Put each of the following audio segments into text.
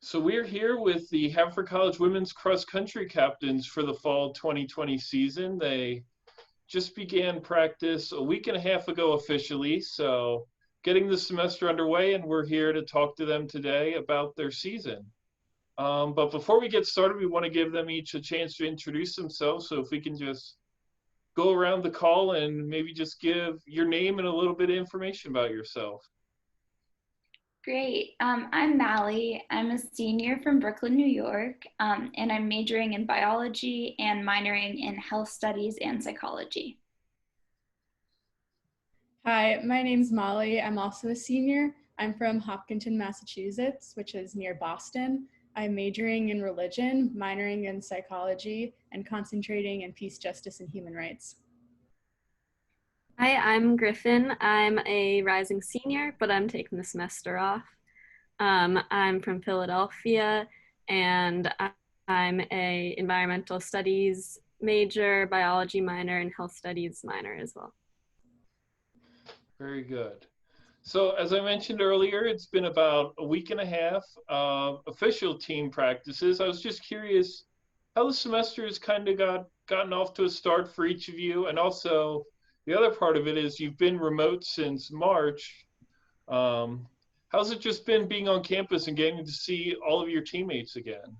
So we're here with the Haverford College women's cross country captains for the fall 2020 season. They just began practice a week and a half ago officially, so getting the semester underway, and we're here to talk to them today about their season. But before we get started, we want to give them each a chance to introduce themselves. So if we can just go around the call and maybe just give your name and a little bit of information about yourself. Great. I'm Mally. I'm a senior from Brooklyn, New York, and I'm majoring in biology and minoring in health studies and psychology. Hi, my name's Molly. I'm also a senior. I'm from Hopkins, Massachusetts, which is near Boston. I'm majoring in religion, minoring in psychology, and concentrating in peace, justice, and human rights. Hi, I'm Griffin. I'm a rising senior, but I'm taking the semester off. I'm from Philadelphia, and I'm a environmental studies major, biology minor, and health studies minor as well. Very good. So as I mentioned earlier, it's been about a week and a half of official team practices. I was just curious how the semester has kind of gotten off to a start for each of you, and also the other part of it is you've been remote since March. How's it just been being on campus and getting to see all of your teammates again?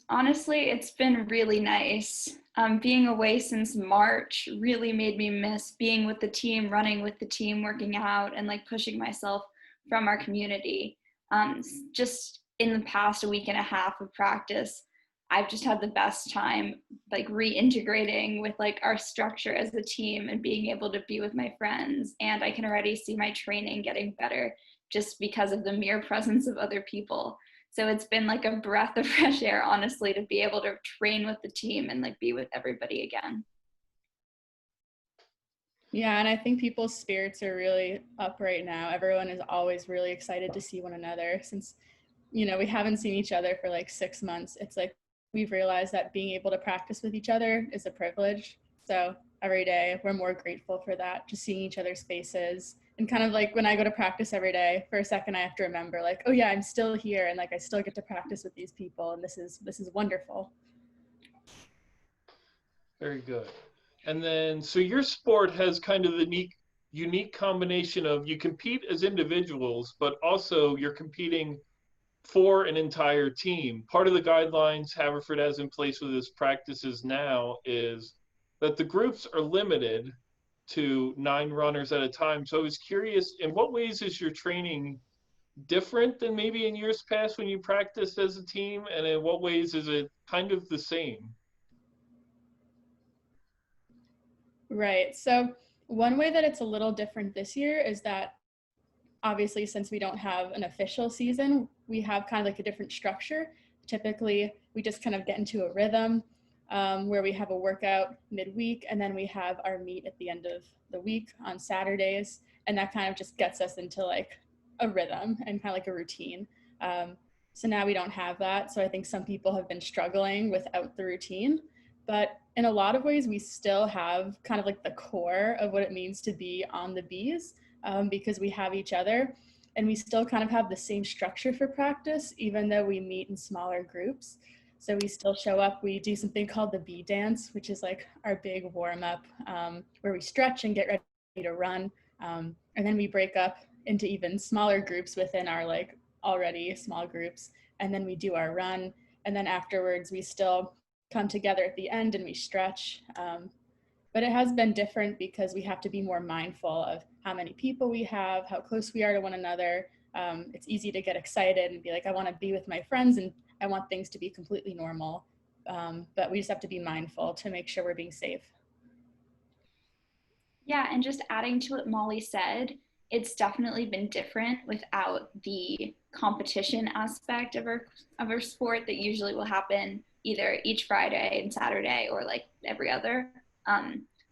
Honestly, it's been really nice. Being away since March really made me miss being with the team, running with the team, working out, and like pushing myself from our community. Just in the past a week and a half of practice, I've just had the best time like reintegrating with like our structure as a team and being able to be with my friends. And I can already see my training getting better just because of the mere presence of other people. So it's been like a breath of fresh air, honestly, to be able to train with the team and like be with everybody again. Yeah, and I think people's spirits are really up right now. Everyone is always really excited to see one another since, we haven't seen each other for like 6 months. It's like we've realized that being able to practice with each other is a privilege. So every day we're more grateful for that, just seeing each other's faces. And kind of like when I go to practice every day, for a second I have to remember like, oh yeah, I'm still here and like I still get to practice with these people, and this is wonderful. Very good. And then, so your sport has kind of the unique combination of you compete as individuals, but also you're competing for an entire team. Part of the guidelines Haverford has in place with its practices now is that the groups are limited to 9 runners at a time. So I was curious, in what ways is your training different than maybe in years past when you practiced as a team? And in what ways is it kind of the same? Right. So one way that it's a little different this year is that obviously, since we don't have an official season, we have kind of like a different structure. Typically, we just kind of get into a rhythm where we have a workout midweek, and then we have our meet at the end of the week on Saturdays. And that kind of just gets us into like a rhythm and kind of like a routine. So now we don't have that. So I think some people have been struggling without the routine. But in a lot of ways, we still have kind of like the core of what it means to be on the bees. Because we have each other, and we still kind of have the same structure for practice, even though we meet in smaller groups. So we still show up, we do something called the bee dance, which is like our big warm up where we stretch and get ready to run. And then we break up into even smaller groups within our like already small groups. And then we do our run. And then afterwards, we still come together at the end and we stretch. But it has been different because we have to be more mindful of how many people we have, how close we are to one another. It's easy to get excited and be like, I want to be with my friends and I want things to be completely normal. But we just have to be mindful to make sure we're being safe. Yeah, and just adding to what Molly said, it's definitely been different without the competition aspect of our sport that usually will happen either each Friday and Saturday or like every other.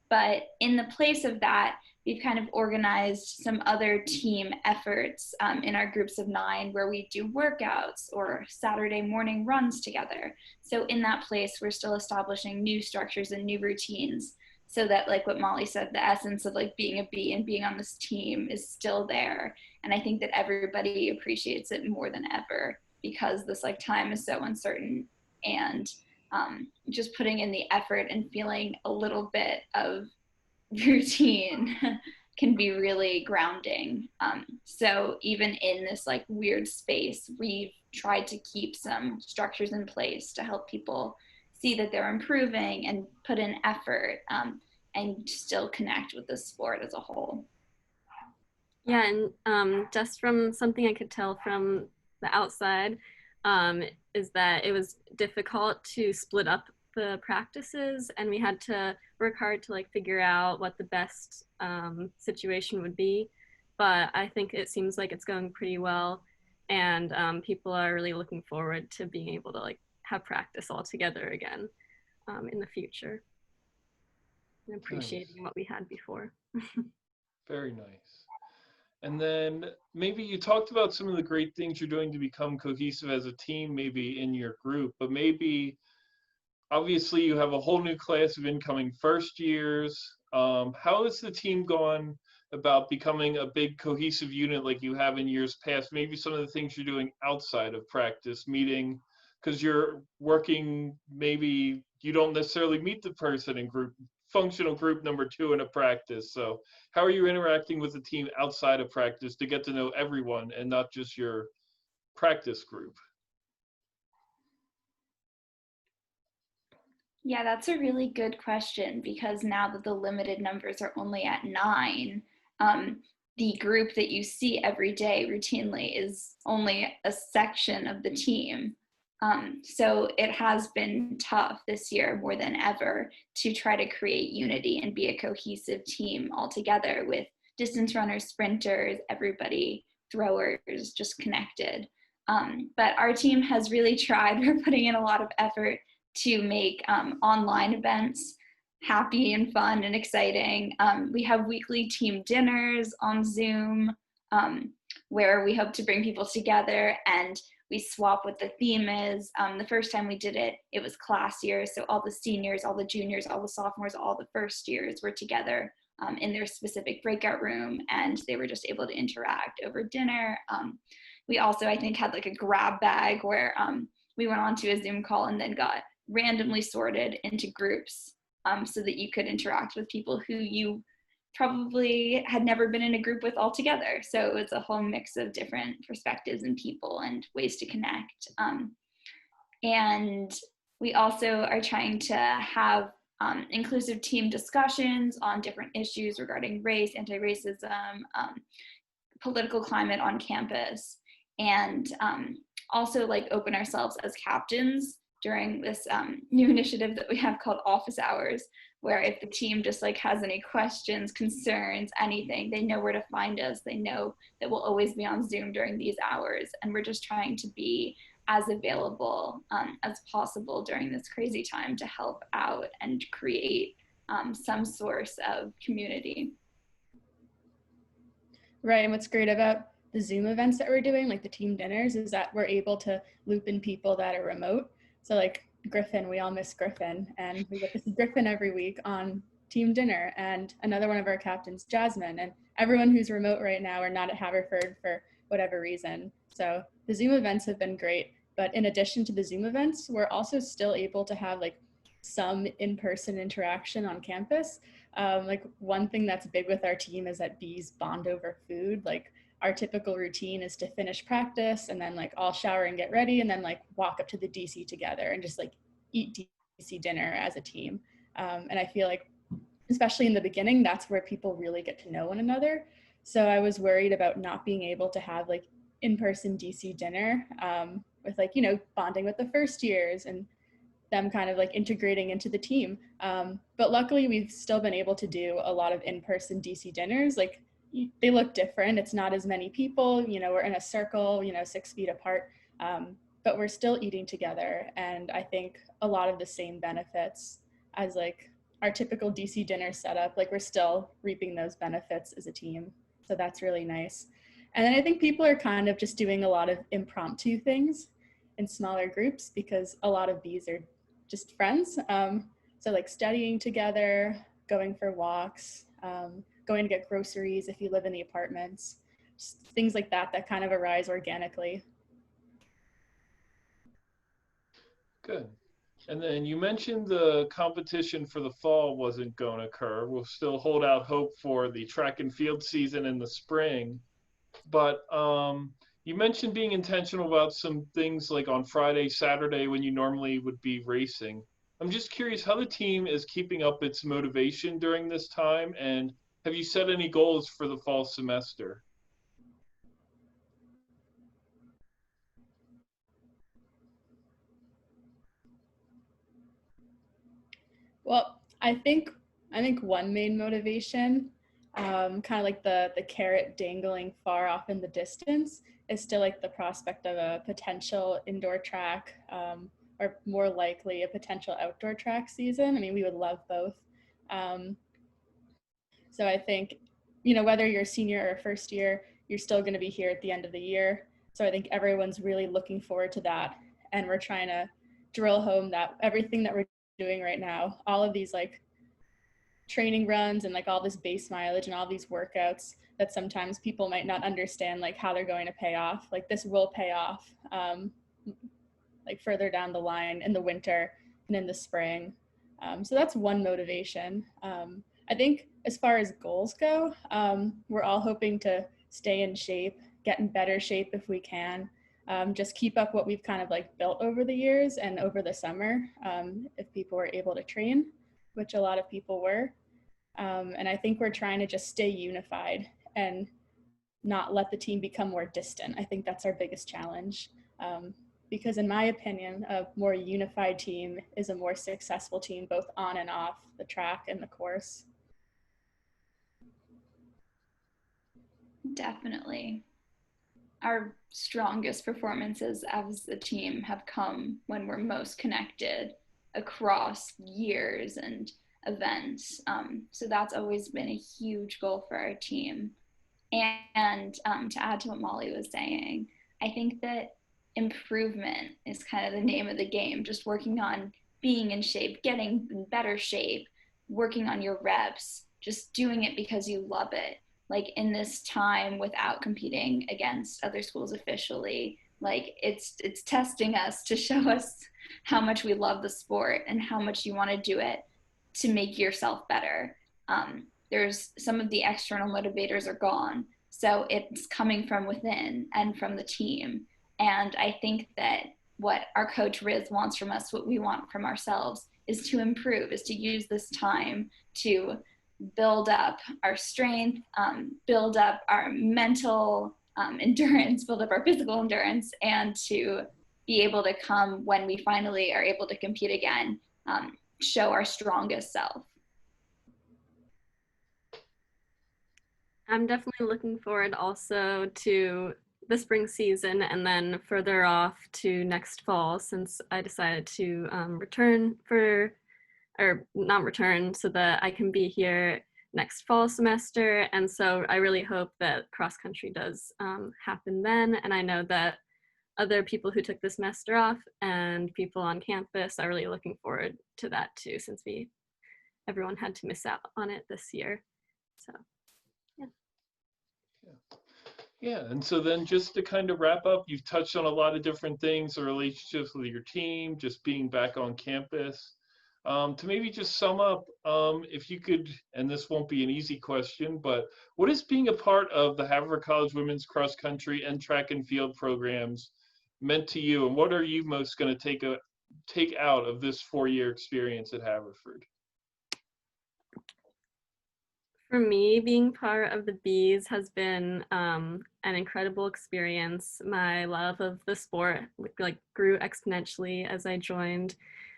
But in the place of that, we've kind of organized some other team efforts in our groups of 9 where we do workouts or Saturday morning runs together. So in that place, we're still establishing new structures and new routines. so that like what Molly said, the essence of like being a bee and being on this team is still there. And I think that everybody appreciates it more than ever because this like time is so uncertain, and just putting in the effort and feeling a little bit of routine can be really grounding. So even in this like weird space, we've tried to keep some structures in place to help people see that they're improving and put in effort, and still connect with the sport as a whole. Yeah, and just from something I could tell from the outside, is that it was difficult to split up the practices, and we had to work hard to like figure out what the best situation would be. But I think it seems like it's going pretty well, and people are really looking forward to being able to like have practice all together again in the future, and appreciating Nice. what we had before. Very nice. And then maybe you talked about some of the great things you're doing to become cohesive as a team, maybe in your group, but maybe obviously you have a whole new class of incoming first years. How has the team gone about becoming a big cohesive unit like you have in years past? Maybe some of the things you're doing outside of practice, meeting, because you're working, maybe you don't necessarily meet the person in group, functional group number 2 in a practice. So how are you interacting with the team outside of practice to get to know everyone and not just your practice group? Yeah, that's a really good question, because now that the limited numbers are only at 9, the group that you see every day routinely is only a section of the team. So it has been tough this year more than ever to try to create unity and be a cohesive team all together with distance runners, sprinters, everybody, throwers, just connected. But our team has really tried. We're putting in a lot of effort to make online events happy and fun and exciting. We have weekly team dinners on Zoom, where we hope to bring people together, and we swap what the theme is. The first time we did it, it was class year, so all the seniors, all the juniors, all the sophomores, all the first years were together in their specific breakout room, and they were just able to interact over dinner. We also, I think, had like a grab bag where we went onto a Zoom call and then got randomly sorted into groups, so that you could interact with people who you probably had never been in a group with altogether. So it was a whole mix of different perspectives and people and ways to connect. And we also are trying to have inclusive team discussions on different issues regarding race, anti-racism, political climate on campus, and also like open ourselves as captains during this new initiative that we have called office hours, where if the team just like has any questions, concerns, anything, they know where to find us. They know that we'll always be on Zoom during these hours, and we're just trying to be as available as possible during this crazy time to help out and create some source of community. Right, and what's great about the Zoom events that we're doing, like the team dinners, is that we're able to loop in people that are remote. So like Griffin, we all miss Griffin, and we get to see Griffin every week on team dinner, and another one of our captains, Jasmine, and everyone who's remote right now or not at Haverford for whatever reason. So the Zoom events have been great, but in addition to the Zoom events, we're also still able to have like some in-person interaction on campus. Like one thing that's big with our team is that bees bond over food. Like our typical routine is to finish practice and then like all shower and get ready and then like walk up to the DC together and just like eat DC dinner as a team. And I feel like, especially in the beginning, that's where people really get to know one another. So I was worried about not being able to have like in-person DC dinner with like, you know, bonding with the first years and them kind of like integrating into the team. But luckily we've still been able to do a lot of in-person DC dinners. Like they look different. It's not as many people, you know, we're in a circle, you know, 6 feet apart, but we're still eating together. And I think a lot of the same benefits as like our typical DC dinner setup, like we're still reaping those benefits as a team. So that's really nice. And then I think people are kind of just doing a lot of impromptu things in smaller groups because a lot of bees are just friends. So like studying together, going for walks, going to get groceries if you live in the apartments, just things like that that kind of arise organically. Good. And then you mentioned the competition for the fall wasn't going to occur. We'll still hold out hope for the track and field season in the spring. But you mentioned being intentional about some things like on Friday, Saturday, when you normally would be racing. I'm just curious how the team is keeping up its motivation during this time, and have you set any goals for the fall semester? Well, I think one main motivation, kind of like the carrot dangling far off in the distance, is still like the prospect of a potential indoor track, or more likely a potential outdoor track season. I mean, we would love both. Um, so I think, whether you're a senior or first year, you're still going to be here at the end of the year. So I think everyone's really looking forward to that, and we're trying to drill home that everything that we're doing right now, all of these like training runs and like all this base mileage and all these workouts that sometimes people might not understand like how they're going to pay off, like this will pay off like further down the line in the winter and in the spring. So that's one motivation. I think as far as goals go, we're all hoping to stay in shape, get in better shape if we can. Just keep up what we've kind of like built over the years and over the summer, if people were able to train, which a lot of people were. And I think we're trying to just stay unified and not let the team become more distant. I think that's our biggest challenge. Because in my opinion, a more unified team is a more successful team, both on and off the track and the course. Definitely. Our strongest performances as a team have come when we're most connected across years and events. So that's always been a huge goal for our team. And to add to what Molly was saying, I think that improvement is kind of the name of the game, just working on being in shape, getting in better shape, working on your reps, just doing it because you love it. Like in this time without competing against other schools officially, like it's testing us to show us how much we love the sport and how much you want to do it to make yourself better. There's some of the external motivators are gone, so it's coming from within and from the team. And I think that what our coach Riz wants from us, what we want from ourselves, is to improve, is to use this time to build up our strength, build up our mental endurance, build up our physical endurance, and to be able to come when we finally are able to compete again, show our strongest self. I'm definitely looking forward also to the spring season and then further off to next fall, since I decided to return or not return so that I can be here next fall semester. And so I really hope that cross country does happen then. And I know that other people who took the semester off and people on campus are really looking forward to that too, since everyone had to miss out on it this year. So, yeah. Yeah, and so then just to kind of wrap up, you've touched on a lot of different things, the relationships with your team, just being back on campus. To maybe just sum up, if you could, and this won't be an easy question, but what is being a part of the Haverford College women's cross country and track and field programs meant to you, and what are you most going to take out of this 4-year experience at Haverford? For me, being part of the Bees has been an incredible experience. My love of the sport grew exponentially as I joined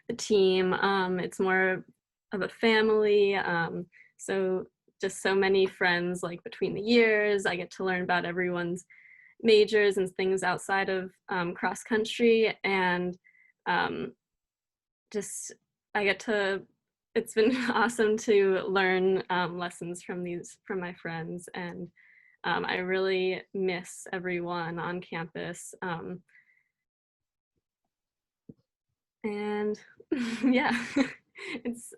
the team. It's more of a family. So just so many friends between the years. I get to learn about everyone's majors and things outside of cross country, and it's been awesome to learn lessons from my friends, and I really miss everyone on campus. And yeah. it's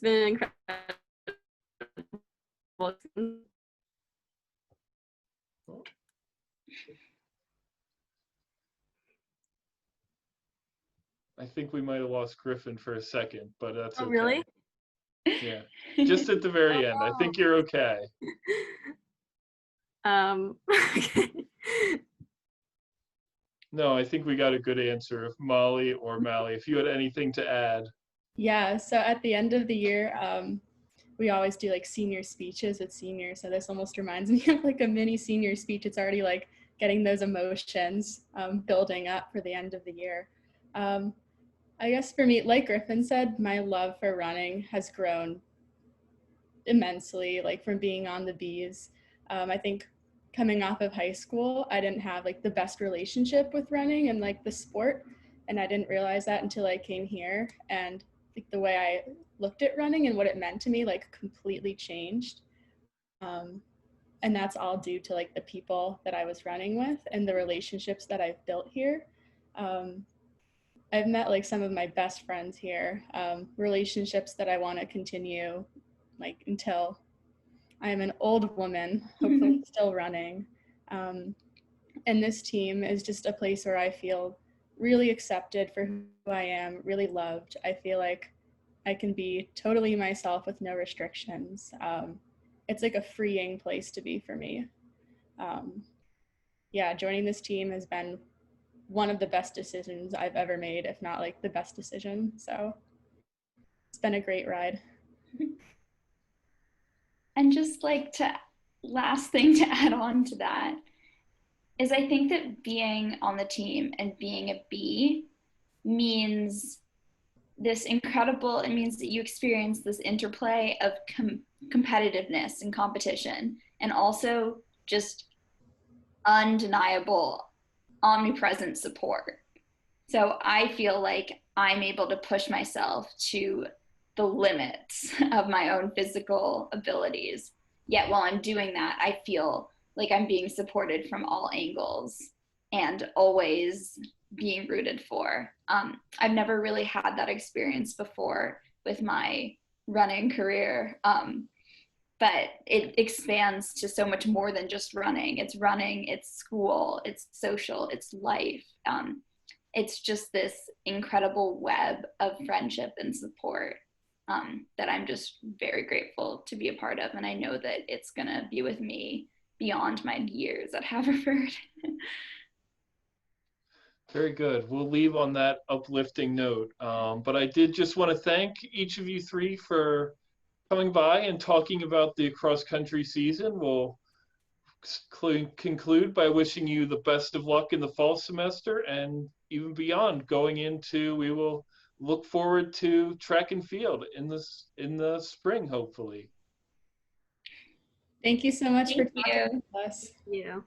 been incredible. I think we might have lost Griffin for a second, but that's okay. Oh, really? Yeah, just at the very end. I think you're okay. Okay. No, I think we got a good answer. If Molly or Mally, if you had anything to add. Yeah, so at the end of the year, we always do like senior speeches with seniors. So this almost reminds me of like a mini senior speech. It's already like getting those emotions building up for the end of the year. I guess for me, like Griffin said, my love for running has grown immensely, like from being on the bees. I think coming off of high school, I didn't have like the best relationship with running and like the sport. And I didn't realize that until I came here. And like the way I looked at running and what it meant to me like completely changed. And that's all due to like the people that I was running with and the relationships that I've built here. I've met like some of my best friends here, relationships that I want to continue like until I'm an old woman, hopefully still running. And this team is just a place where I feel really accepted for who I am, really loved. I feel like I can be totally myself with no restrictions. It's like a freeing place to be for me. Yeah, joining this team has been one of the best decisions I've ever made, if not like the best decision. So it's been a great ride. And just like to last thing to add on to that is I think that being on the team and being a bee means this incredible, it means that you experience this interplay of competitiveness and competition, and also just undeniable, omnipresent support. So I feel like I'm able to push myself to the limits of my own physical abilities. Yet while I'm doing that, I feel like I'm being supported from all angles and always being rooted for. I've never really had that experience before with my running career, but it expands to so much more than just running. It's running, it's school, it's social, it's life. It's just this incredible web of friendship and support that I'm just very grateful to be a part of. And I know that it's gonna be with me beyond my years at Haverford. Very good. We'll leave on that uplifting note. But I did just want to thank each of you three for coming by and talking about the cross-country season. We'll conclude by wishing you the best of luck in the fall semester and even beyond going into, we will look forward to track and field in the spring, hopefully. Thank you so much for Thank talking you. with us. Thank you.